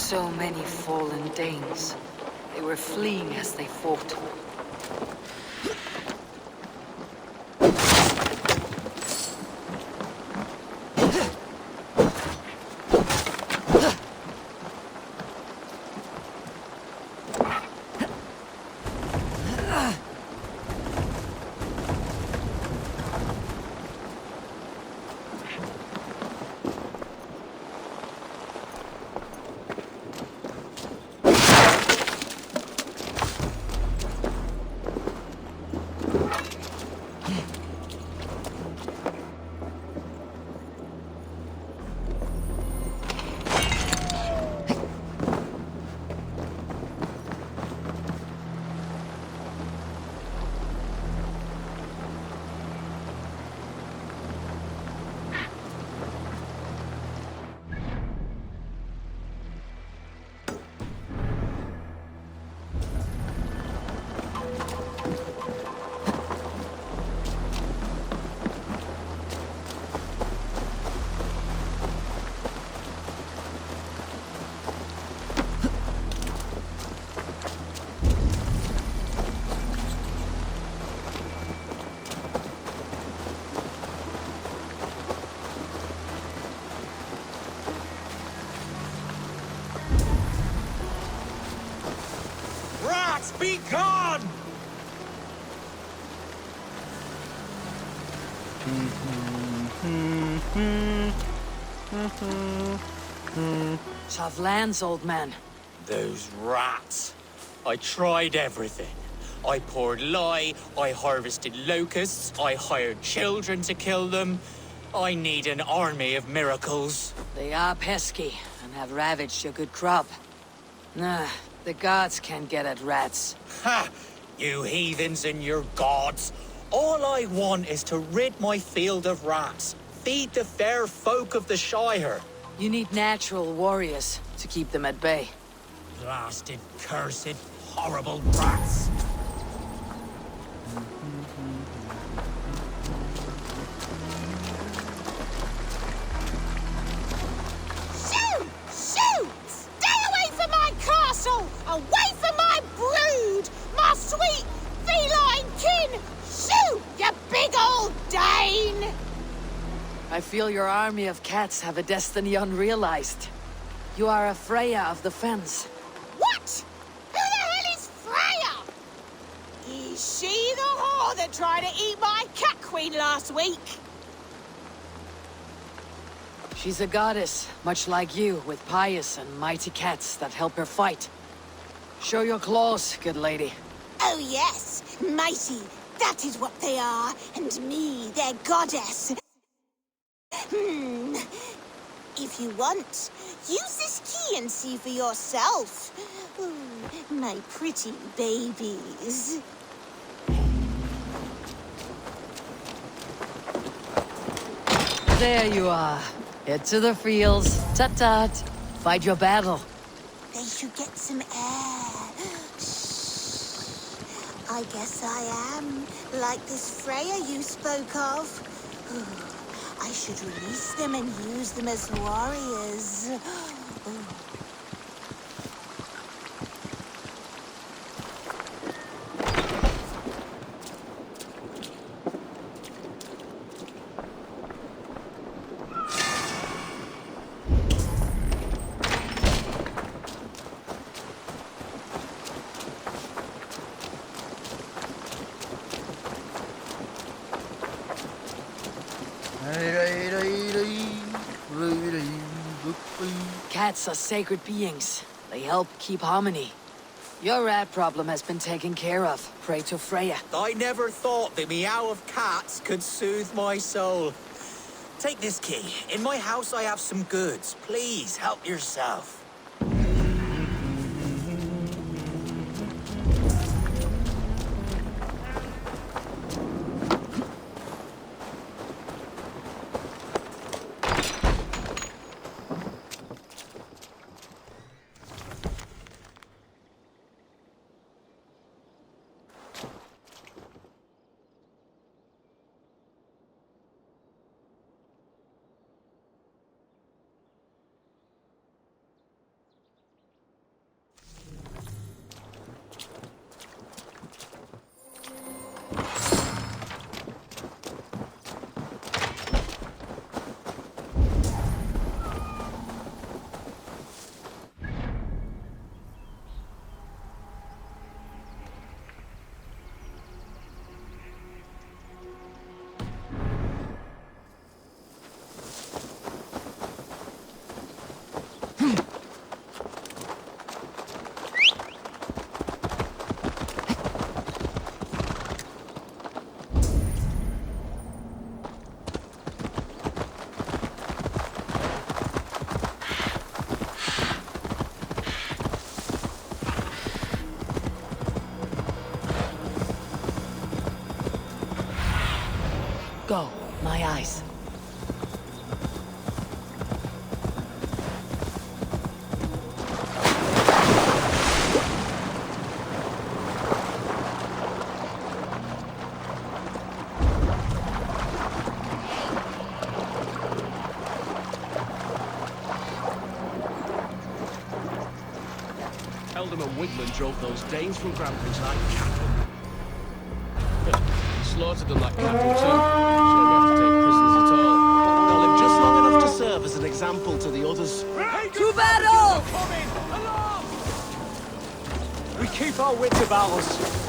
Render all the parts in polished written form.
So many fallen Danes. They were fleeing as they fought. Be gone! Tough lands, old man. Those rats. I tried everything. I poured lye, I harvested locusts, I hired children to kill them. I need an army of miracles. They are pesky and have ravaged your good crop. Nah, the gods can't get at rats. Ha! You heathens and your gods. All I want is to rid my field of rats. Feed the fair folk of the Shire. You need natural warriors to keep them at bay. Blasted, cursed, horrible rats. Shoo! Shoo! Stay away from my castle! Away from my brood! My sweet feline kin! Shoo! You big old Dane! I feel your army of cats have a destiny unrealized. You are a Freya of the Fens. What? Who the hell is Freya? Is she the whore that tried to eat my cat queen last week? She's a goddess, much like you, with pious and mighty cats that help her fight. Show your claws, good lady. Oh yes, mighty. That is what they are, and me, their goddess. If you want, use this key and see for yourself. Ooh, my pretty babies. There you are. Head to the fields. Tut-tut. Fight your battle. They should get some air. Shh. I guess I am like this Freya you spoke of. Ooh. I should release them and use them as warriors. Ooh. Cats are sacred beings. They help keep harmony. Your rat problem has been taken care of. Pray to Freya. I never thought the meow of cats could soothe my soul. Take this key. In my house I have some goods. Please, help yourself. Go. My eyes. Eldam and Wigman drove those Danes from Grantebridge like cattle. Slaughtered them like cattle too. Shame we have to take prisoners at all. They'll live just long enough to serve as an example to the others. To battle! We keep our wits about us.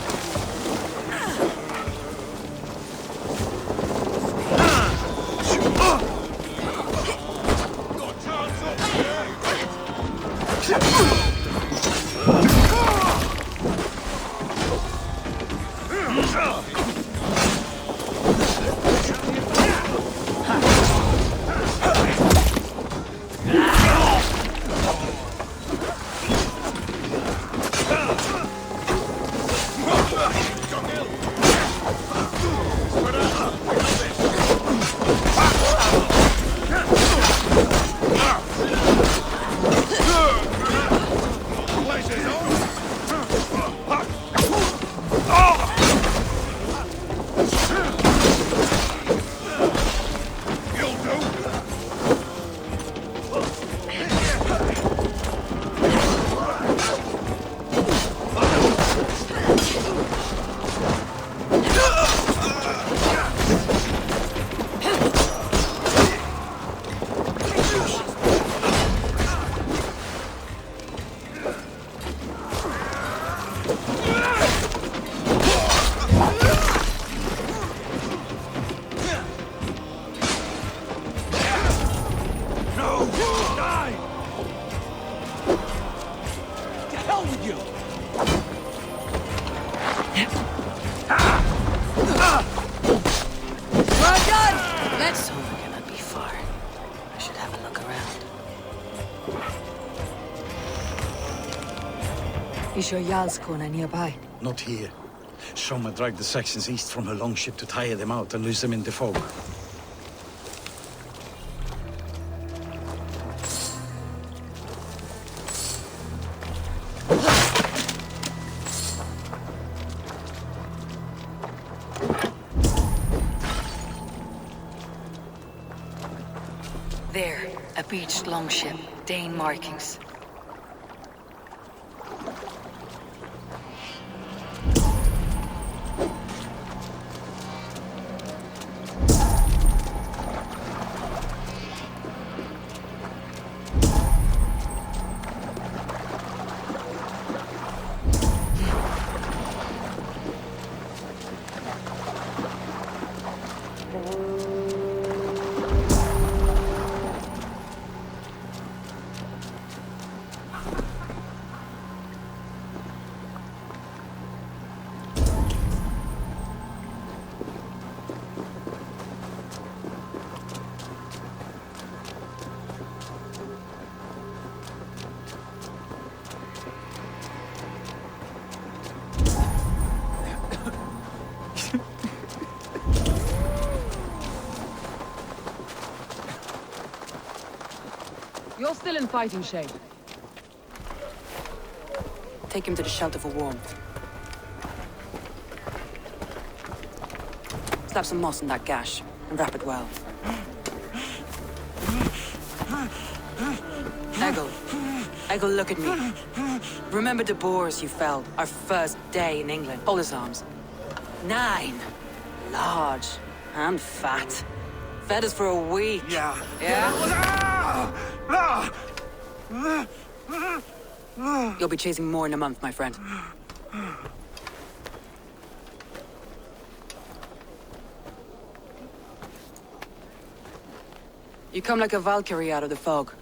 Is your Jarlskona nearby? Not here. Soma dragged the Saxons east from her longship to tire them out and lose them in the fog. There, a beached longship, Dane markings. You're still in fighting shape. Take him to the shelter for warmth. Slap some moss in that gash, and wrap it well. Eggle, look at me. Remember the boars you felled, our first day in England? Hold his arms. 9. Large and fat. Fed us for a week. Yeah. Yeah? You'll be chasing more in a month, my friend. You come like a Valkyrie out of the fog.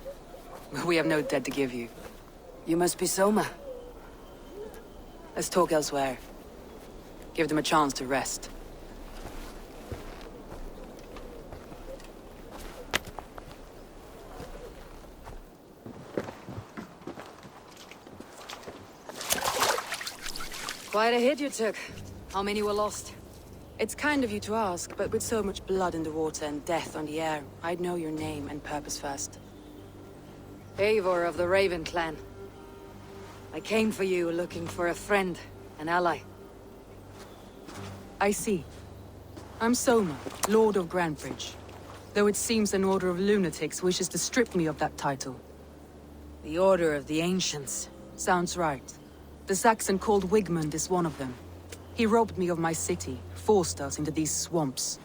We have no dead to give you. You must be Soma. Let's talk elsewhere. Give them a chance to rest. Quite a hit you took. How many were lost? It's kind of you to ask, but with so much blood in the water and death on the air, I'd know your name and purpose first. Eivor of the Raven clan. I came for you looking for a friend, an ally. I see. I'm Soma, Lord of Grantebridge. Though it seems an order of lunatics wishes to strip me of that title. The Order of the Ancients. Sounds right. The Saxon called Wigmund is one of them. He robbed me of my city, forced us into these swamps.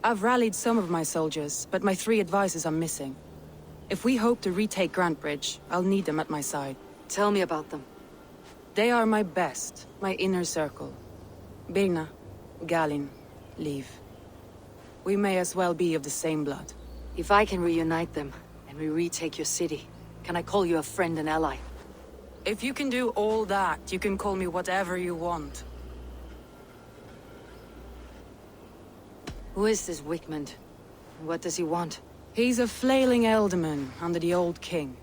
I've rallied some of my soldiers, but my 3 advisors are missing. If we hope to retake Grantebridge, I'll need them at my side. Tell me about them. They are my best, my inner circle. Birna, Galin, Liv. We may as well be of the same blood. If I can reunite them, and we retake your city, can I call you a friend and ally? If you can do all that, you can call me whatever you want. Who is this Wigmund? What does he want? He's a flailing elderman under the old king.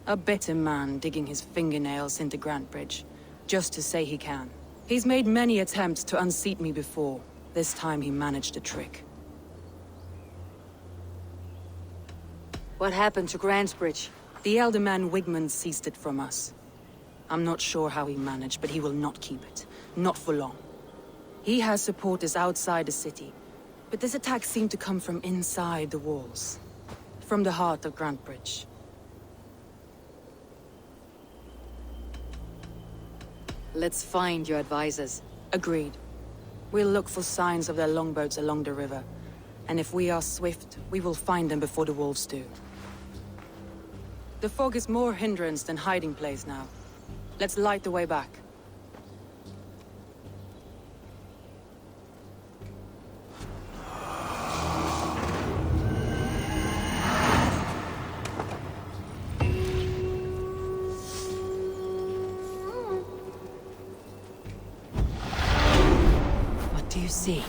A bitter man digging his fingernails into Grantebridge, just to say he can. He's made many attempts to unseat me before. This time he managed a trick. What happened to Grantebridge? The elderman Wigmund seized it from us. I'm not sure how he managed, but he will not keep it. Not for long. He has supporters outside the city, but this attack seemed to come from inside the walls. From the heart of Grantebridge. Let's find your advisors. Agreed. We'll look for signs of their longboats along the river. And if we are swift, we will find them before the wolves do. The fog is more hindrance than hiding place now. Let's light the way back. What do you see?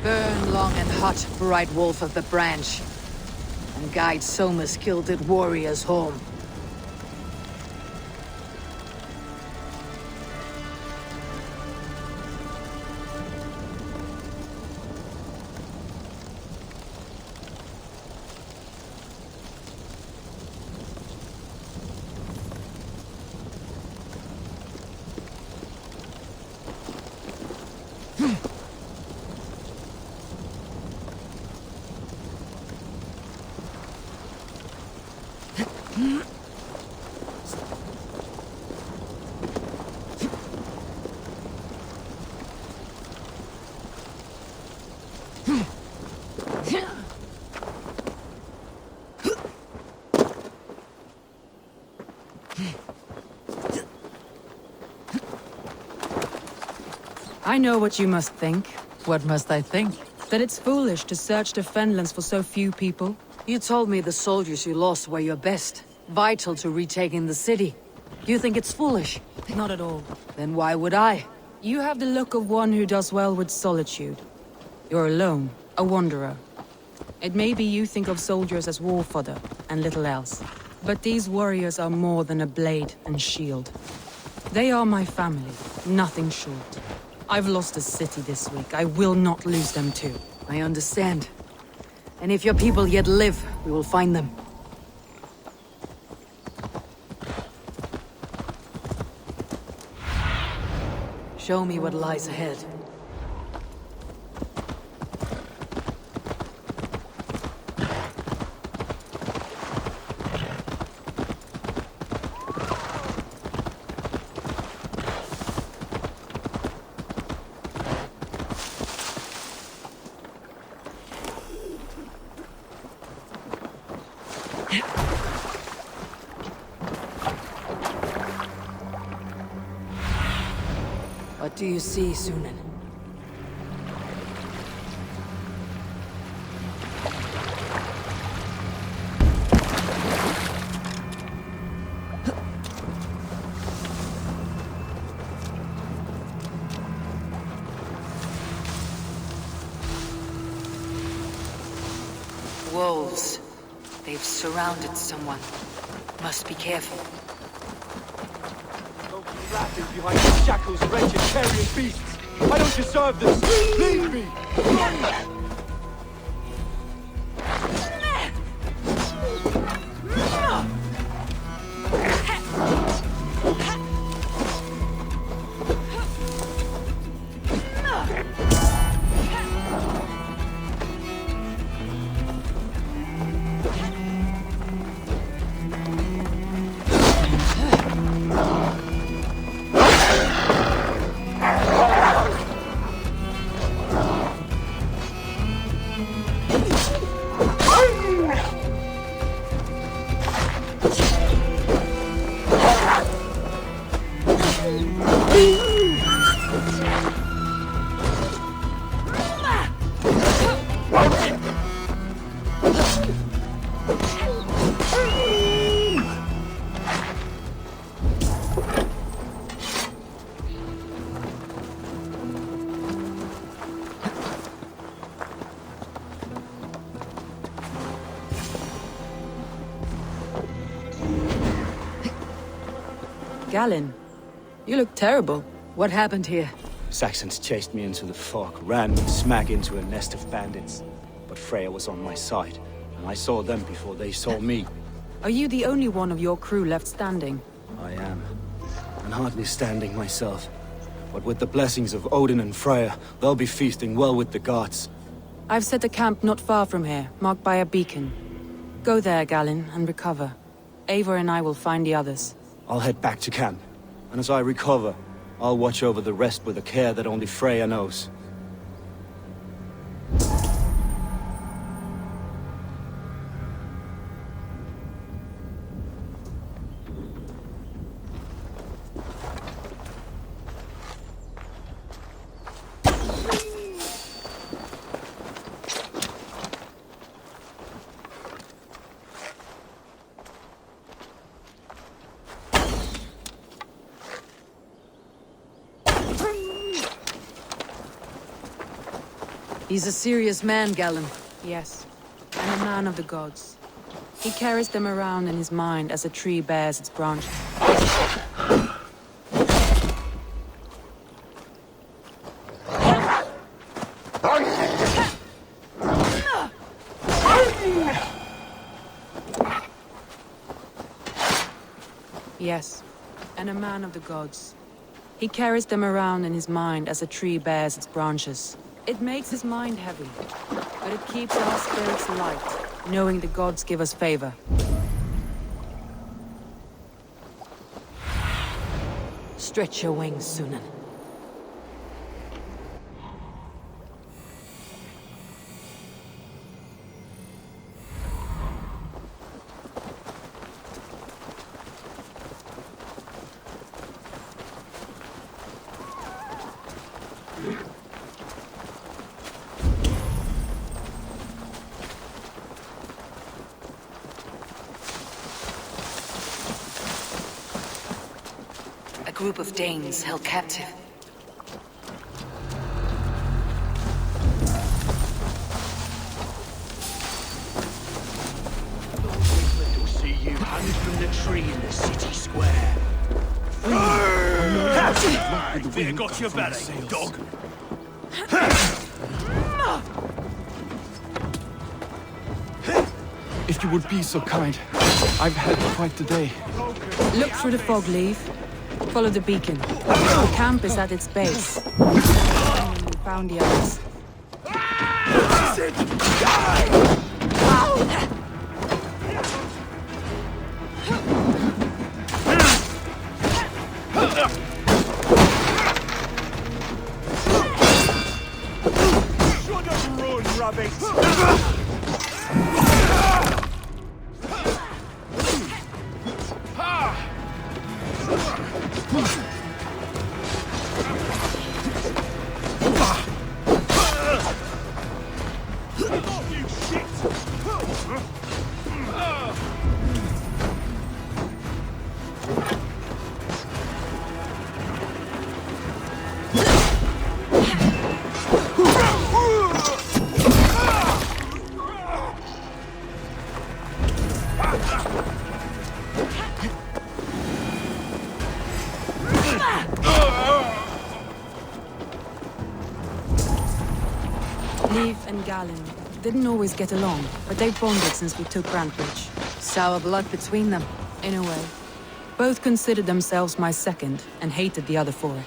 Burn long and hot, bright wolf of the branch, and guide Soma's gilded warriors home. Hmm? I know what you must think. What must I think? That it's foolish to search the Fenlands for so few people. You told me the soldiers you lost were your best, vital to retaking the city. You think it's foolish? Not at all. Then why would I? You have the look of one who does well with solitude. You're alone, a wanderer. It may be you think of soldiers as war fodder, and little else. But these warriors are more than a blade and shield. They are my family, nothing short. I've lost a city this week. I will not lose them too. I understand. And if your people yet live, we will find them. Show me what lies ahead. What do you see, Sunan? Wolves. They've surrounded someone. Must be careful. Laughing behind the shackles, wretched carrion beasts! I don't deserve this! Leave me! Galen, you look terrible. What happened here? Saxons chased me into the fog, ran me smack into a nest of bandits. But Freya was on my side, and I saw them before they saw me. Are you the only one of your crew left standing? I am. And hardly standing myself. But with the blessings of Odin and Freya, they'll be feasting well with the gods. I've set a camp not far from here, marked by a beacon. Go there, Galen, and recover. Eivor and I will find the others. I'll head back to camp, and as I recover, I'll watch over the rest with a care that only Freya knows. He's a serious man, Galen. Yes, and a man of the gods. He carries them around in his mind as a tree bears its branches. Yes, and a man of the gods. He carries them around in his mind as a tree bears its branches. It makes his mind heavy, but it keeps our spirits light, knowing the gods give us favor. Stretch your wings, Sunan. group of Danes held captive. We'll see you hung from the tree in the city square. Fear got your belly, dog. If you would be so kind, I've had quite the day. Look through the fog, leave. Follow the beacon. The camp is at its base. We found the others. Shouldn't run, rabbit! Leif and Galen didn't always get along, but they've bonded since we took Grantebridge. Sour blood between them, in a way. Both considered themselves my second, and hated the other for it.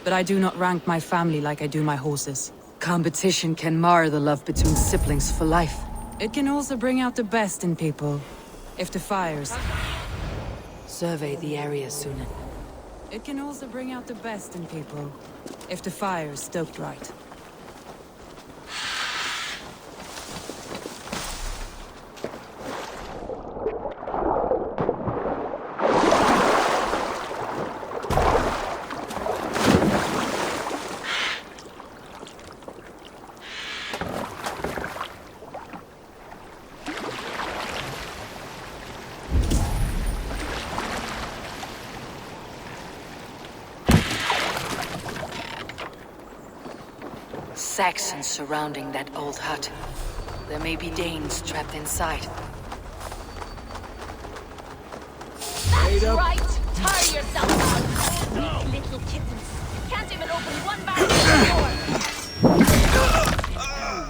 But I do not rank my family like I do my horses. Competition can mar the love between siblings for life. It can also bring out the best in people, if the fires... Survey the area sooner. It can also bring out the best in people, if the fire's stoked right. Saxons surrounding that old hut. There may be Danes trapped inside. That's right! Tire yourself out! These little kittens can't even open one barrel door!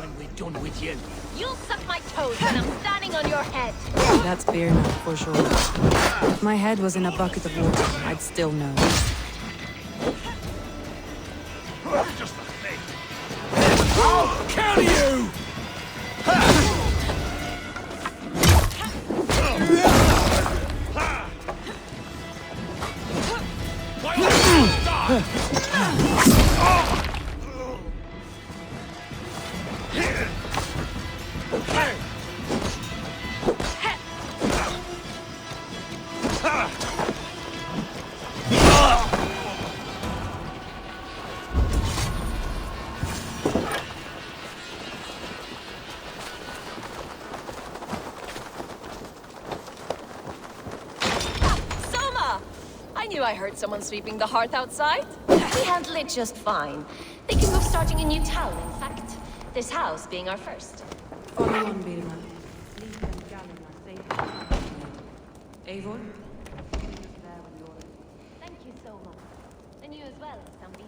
When we're done with you. You'll suck my toes when I'm standing on your head! That's fair enough, for sure. If my head was in a bucket of water, I'd still know. Just a thing. I'll kill you! I heard someone sweeping the hearth outside. We handle it just fine. Thinking of starting a new town, in fact. This house being our first. Follow on, Vilma. Leif and Galen are safe. Eivor? Thank you so much. And you as well, Sambi.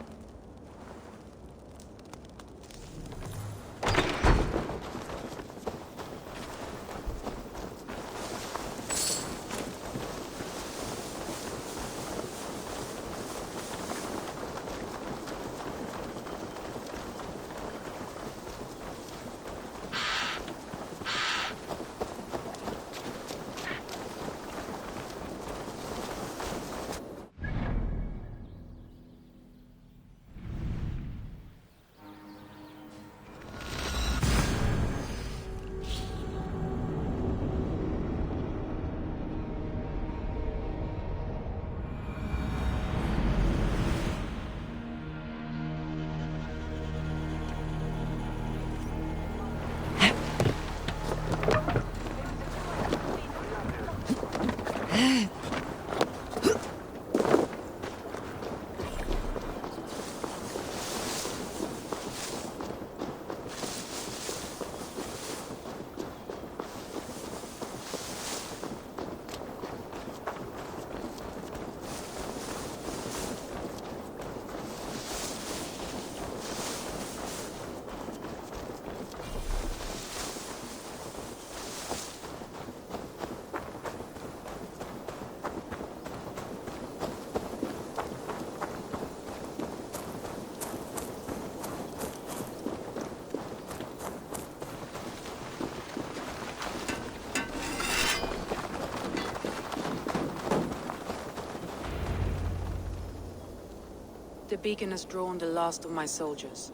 the beacon has drawn the last of my soldiers.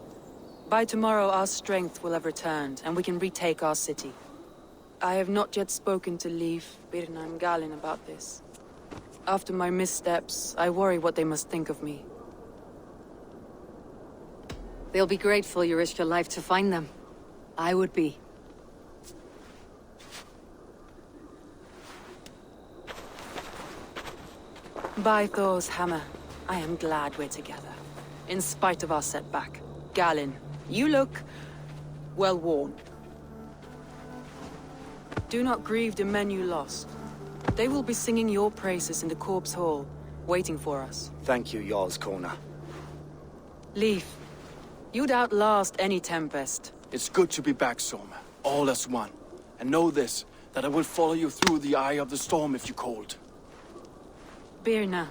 By tomorrow, our strength will have returned, and we can retake our city. I have not yet spoken to Leif, Birna, and Galin about this. After my missteps, I worry what they must think of me. They'll be grateful you risked your life to find them. I would be. By Thor's hammer, I am glad we're together. In spite of our setback. Galin, you look well worn. Do not grieve the men you lost. They will be singing your praises in the Corpse Hall, waiting for us. Thank you, Jarl's Kona. Leif, you'd outlast any tempest. It's good to be back, Soma. All as one. And know this, that I will follow you through the eye of the storm if you called. Birna.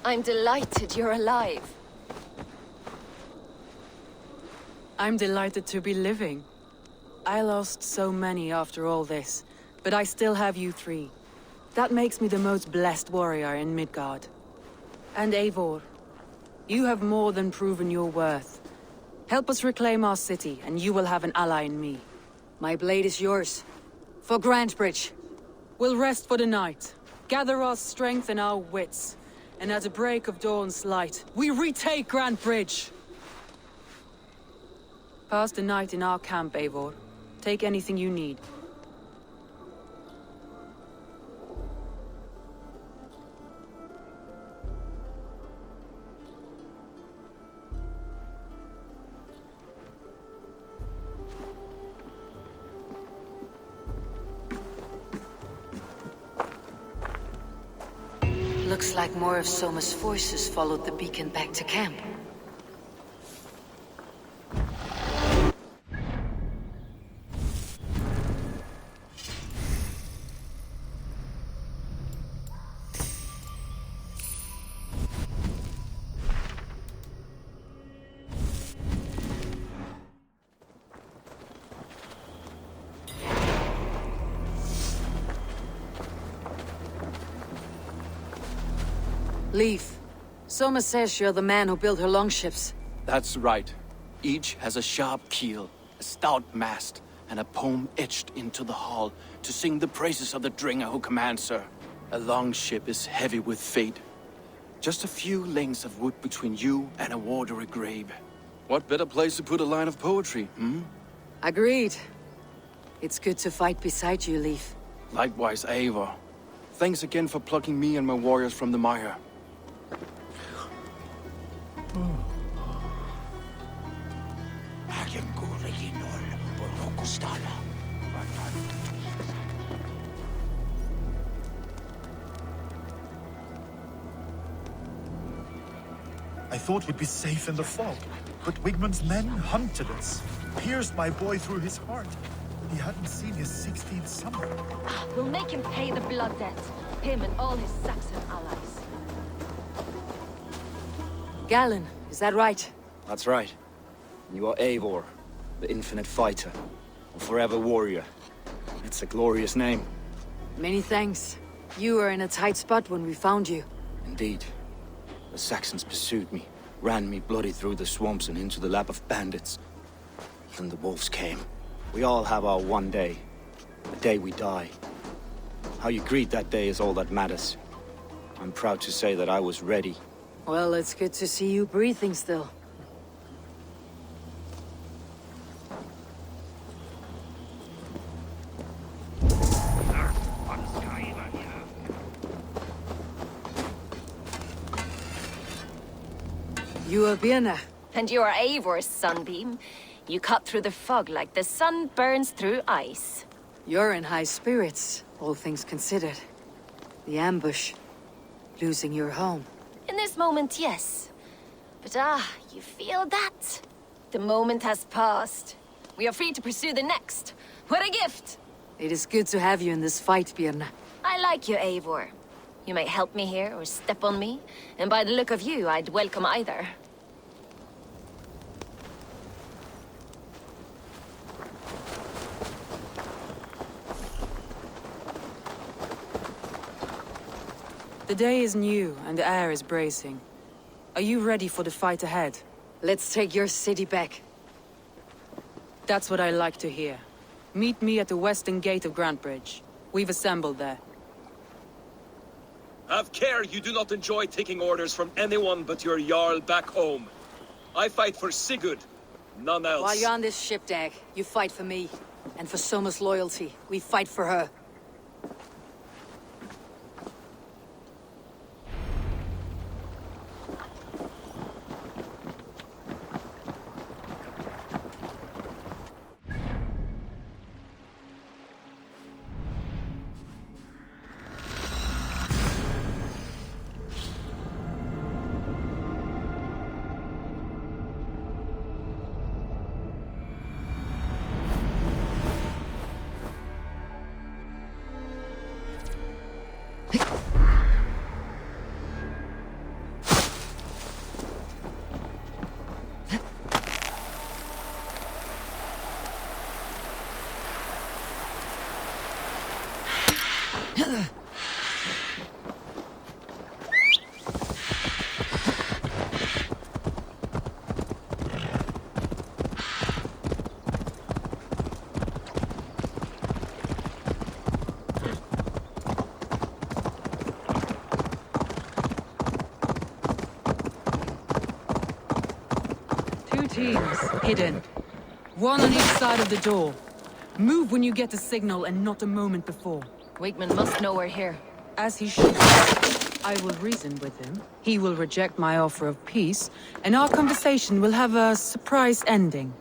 I'm delighted you're alive. I'm delighted to be living. I lost so many after all this, but I still have you three. That makes me the most blessed warrior in Midgard. And Eivor, you have more than proven your worth. Help us reclaim our city, and you will have an ally in me. My blade is yours. For Grantebridge. We'll rest for the night, gather our strength and our wits, and at the break of dawn's light, we retake Grantebridge! Pass the night in our camp, Eivor. Take anything you need. Looks like more of Soma's forces followed the beacon back to camp. Leif, Soma says you're the man who built her longships. That's right. Each has a sharp keel, a stout mast, and a poem etched into the hull to sing the praises of the Dringer who commands her. A longship is heavy with fate. Just a few lengths of wood between you and a watery grave. What better place to put a line of poetry, hmm? Agreed. It's good to fight beside you, Leif. Likewise, Eivor. Thanks again for plucking me and my warriors from the mire. I thought we'd be safe in the fog, but Wigmund's men hunted us, pierced my boy through his heart. He hadn't seen his 16th summer. We'll make him pay the blood debt. Him and all his Saxon allies. Galin, is that right? That's right. You are Eivor, the infinite fighter, a forever warrior. It's a glorious name. Many thanks. You were in a tight spot when we found you. Indeed. The Saxons pursued me, ran me bloody through the swamps and into the lap of bandits. Then the wolves came. We all have our one day. The day we die. How you greet that day is all that matters. I'm proud to say that I was ready. Well, it's good to see you breathing still. You are Birna. And you are Eivor's sunbeam. You cut through the fog like the sun burns through ice. You're in high spirits, all things considered. The ambush. Losing your home. In this moment, yes. But you feel that? The moment has passed. We are free to pursue the next. What a gift! It is good to have you in this fight, Birna. I like you, Eivor. You may help me here or step on me, and by the look of you, I'd welcome either. The day is new, and the air is bracing. Are you ready for the fight ahead? Let's take your city back. That's what I like to hear. Meet me at the western gate of Grantebridge. We've assembled there. Have care you do not enjoy taking orders from anyone but your Jarl back home. I fight for Sigurd, none else. While you're on this ship, Dag, you fight for me. And for Summer's loyalty, we fight for her. Teams, hidden. One on each side of the door. Move when you get the signal and not a moment before. Wigman must know we're here. As he should. I will reason with him. He will reject my offer of peace, and our conversation will have a surprise ending.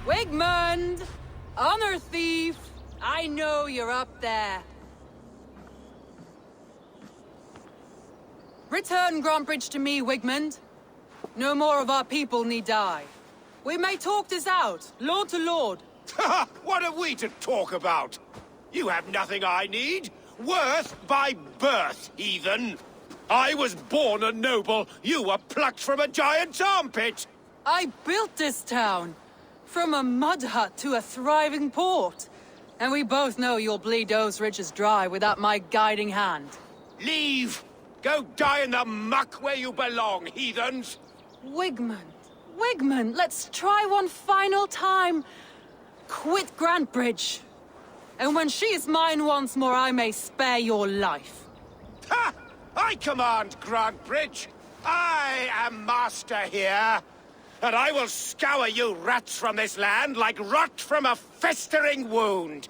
Wigmund! Honor thief! I know you're up there. Return Grantebridge to me, Wigmund. No more of our people need die. We may talk this out, lord to lord. What are we to talk about? You have nothing I need. Worth by birth, heathen. I was born a noble. You were plucked from a giant's armpit. I built this town. From a mud hut to a thriving port. And we both know you'll bleed those riches dry without my guiding hand. Leave! Go die in the muck where you belong, heathens! Wigmund, let's try one final time. Quit Grantebridge. And when she is mine once more, I may spare your life. Ha! I command Grantebridge. I am master here. And I will scour you rats from this land like rot from a festering wound.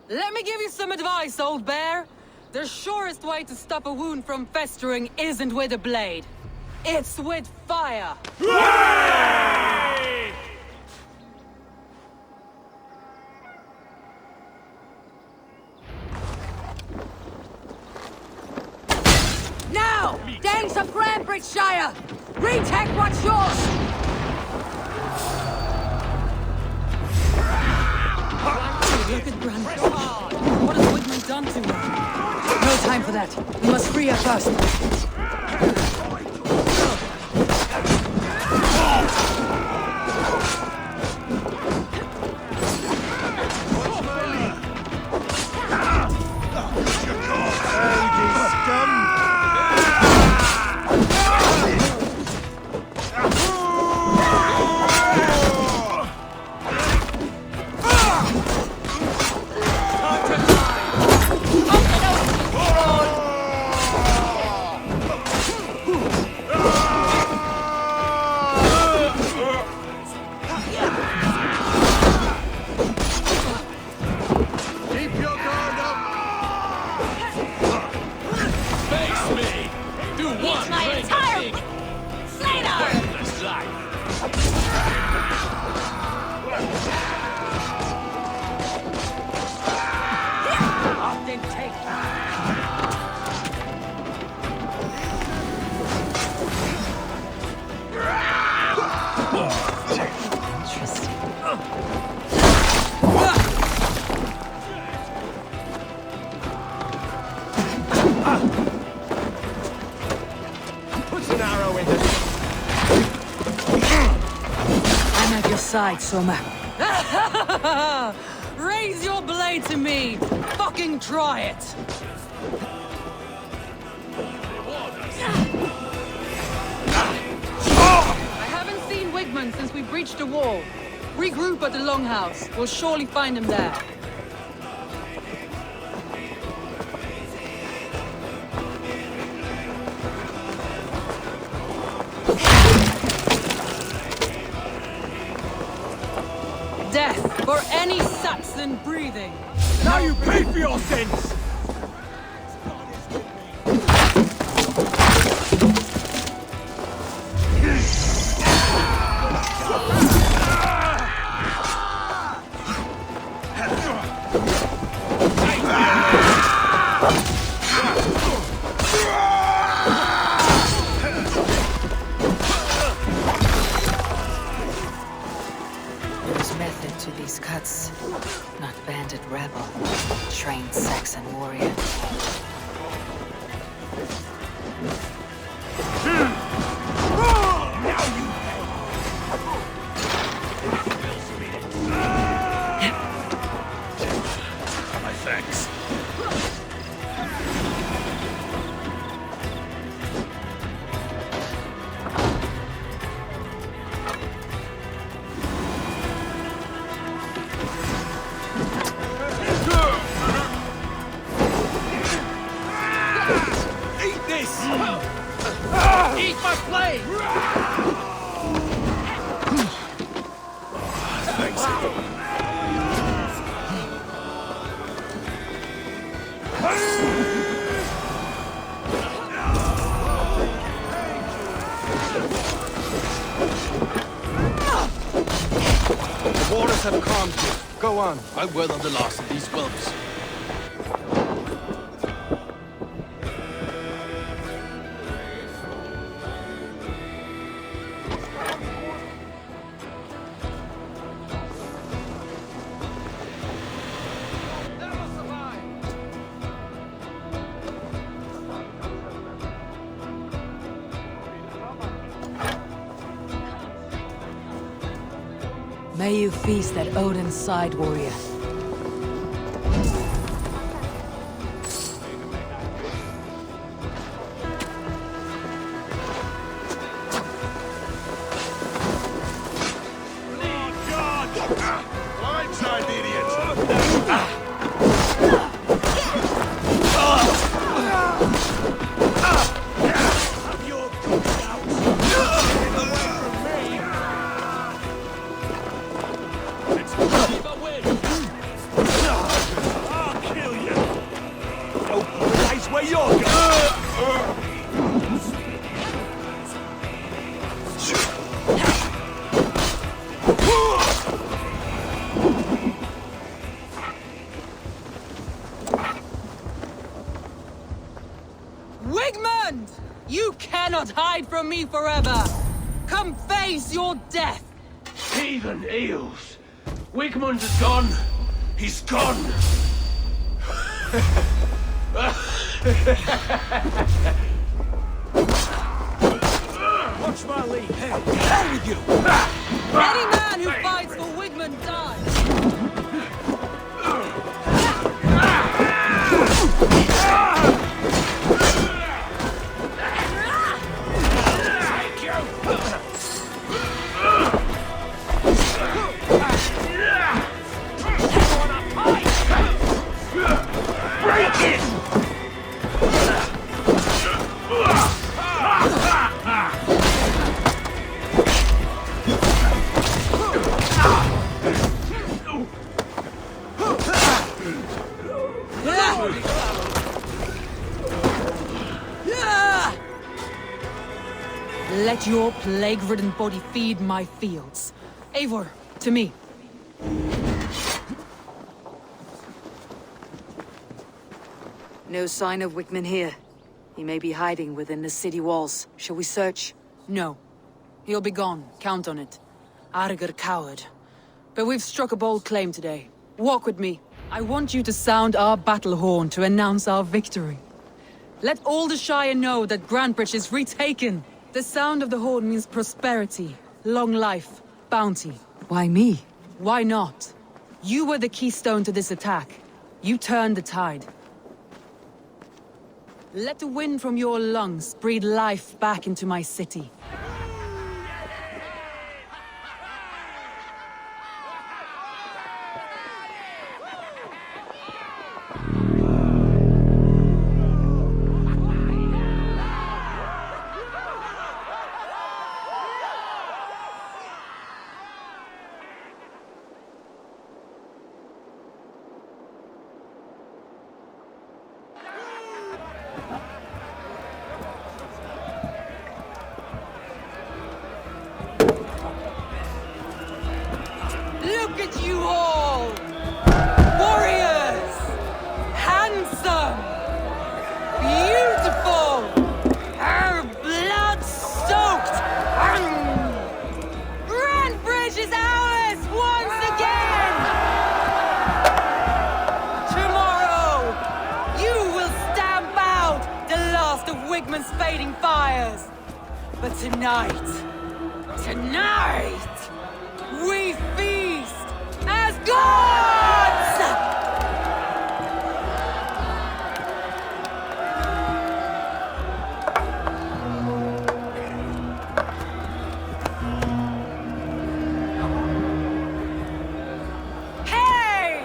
Let me give you some advice, old bear. The surest way to stop a wound from festering isn't with a blade. It's with fire. Hooray! Now! Danes of Grantebridgescire! Retake what's yours! Look at Grantebridge. What has Wigmund done to her? No time for that. We must free her first. at your side, Soma. Raise your blade to me! Fucking try it! I haven't seen Wigman since we breached the wall. Regroup at the Longhouse. We'll surely find him there. Death for any Saxon breathing! Now you pay for your sins! There's method to these cuts. Not bandit rebel. Trained Saxon warrior. My thanks. Eat this! Eat my blade! Thanks. The waters have calmed you. Go on. I weather the last of these whelps. May you feast at Odin's side, warrior. Blindside, idiot! Have your guts out! Get away from me! I'll kill you! No place where you're going! Wigmund! You cannot hide from me forever! Come face your death! Heathen eels! Wigmund is gone! He's gone! Watch my lead! Hey, hell with you! Any man who fights for Wigmund dies! Take you! Break it! Let your plague-ridden body feed my fields. Eivor, to me. No sign of Wigman here. He may be hiding within the city walls. Shall we search? No. He'll be gone. Count on it. Arger coward. But we've struck a bold claim today. Walk with me. I want you to sound our battle horn to announce our victory. Let all the Shire know that Grantebridge is retaken. The sound of the horn means prosperity, long life, bounty. Why me? Why not? You were the keystone to this attack. You turned the tide. Let the wind from your lungs breathe life back into my city. Look at you all! Warriors! Handsome! Beautiful! Blood-soaked! Grantebridge is ours once again! Tomorrow, you will stamp out the last of Wigman's fading fires. But tonight, we feast as gods! Hey!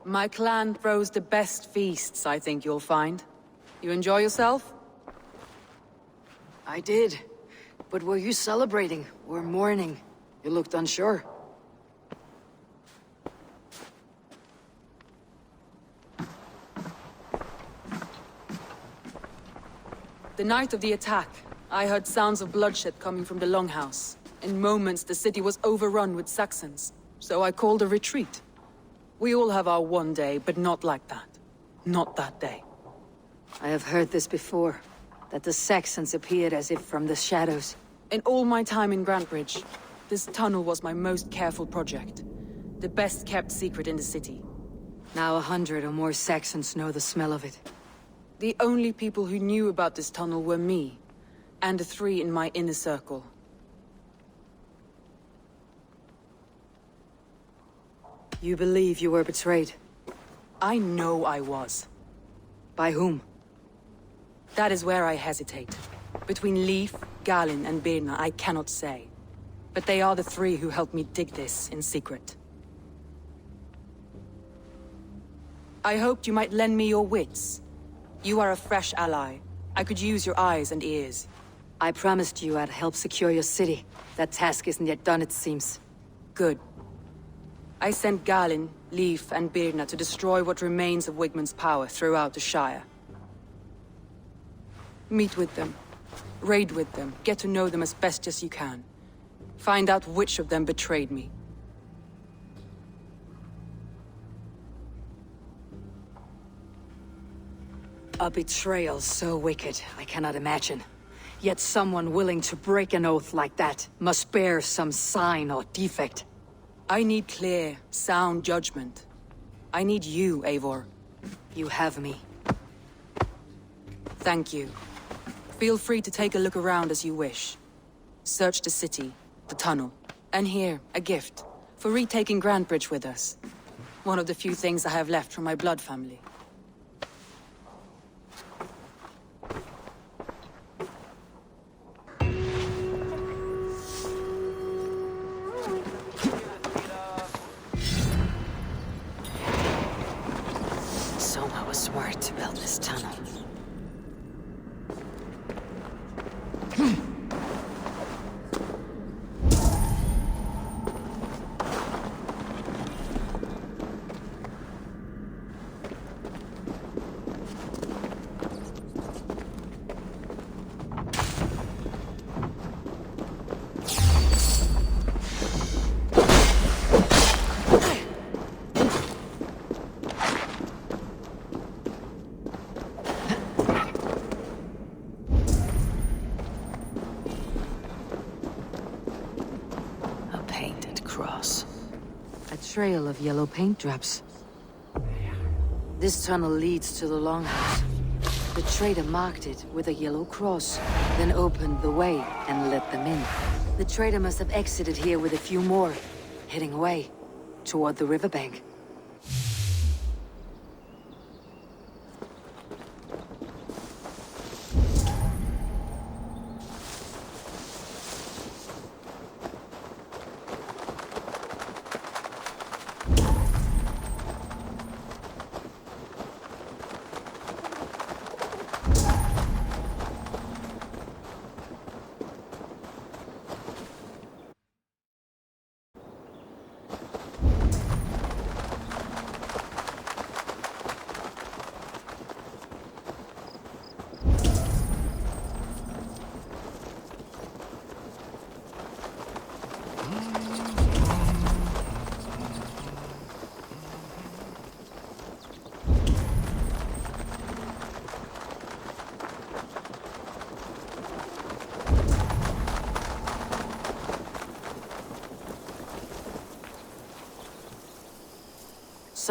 My clan throws the best feasts, I think you'll find. You enjoy yourself? I did. But were you celebrating or mourning? You looked unsure. The night of the attack, I heard sounds of bloodshed coming from the Longhouse. In moments, the city was overrun with Saxons, so I called a retreat. We all have our one day, but not like that. Not that day. I have heard this before, that the Saxons appeared as if from the shadows. In all my time in Grantebridge, this tunnel was my most careful project. The best kept secret in the city. Now 100 or more Saxons know the smell of it. The only people who knew about this tunnel were me, and the 3 in my inner circle. You believe you were betrayed? I know I was. By whom? That is where I hesitate. Between Leif, Galin, and Birna, I cannot say. But they are the 3 who helped me dig this in secret. I hoped you might lend me your wits. You are a fresh ally. I could use your eyes and ears. I promised you I'd help secure your city. That task isn't yet done, it seems. Good. I sent Galin, Leif, and Birna to destroy what remains of Wigman's power throughout the Shire. Meet with them. Raid with them. Get to know them as best as you can. Find out which of them betrayed me. A betrayal so wicked, I cannot imagine. Yet someone willing to break an oath like that must bear some sign or defect. I need clear, sound judgment. I need you, Eivor. You have me. Thank you. Feel free to take a look around as you wish. Search the city, the tunnel, and here, a gift, for retaking Grantebridge with us. One of the few things I have left from my blood family. Soma was smart to build this tunnel. trail of yellow paint drops. This tunnel leads to the longhouse. The trader marked it with a yellow cross, then opened the way and let them in. The trader must have exited here with a few more, heading away toward the riverbank.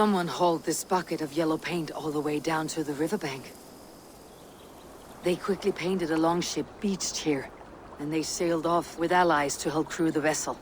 Someone hauled this bucket of yellow paint all the way down to the riverbank. They quickly painted a longship beached here, and they sailed off with allies to help crew the vessel.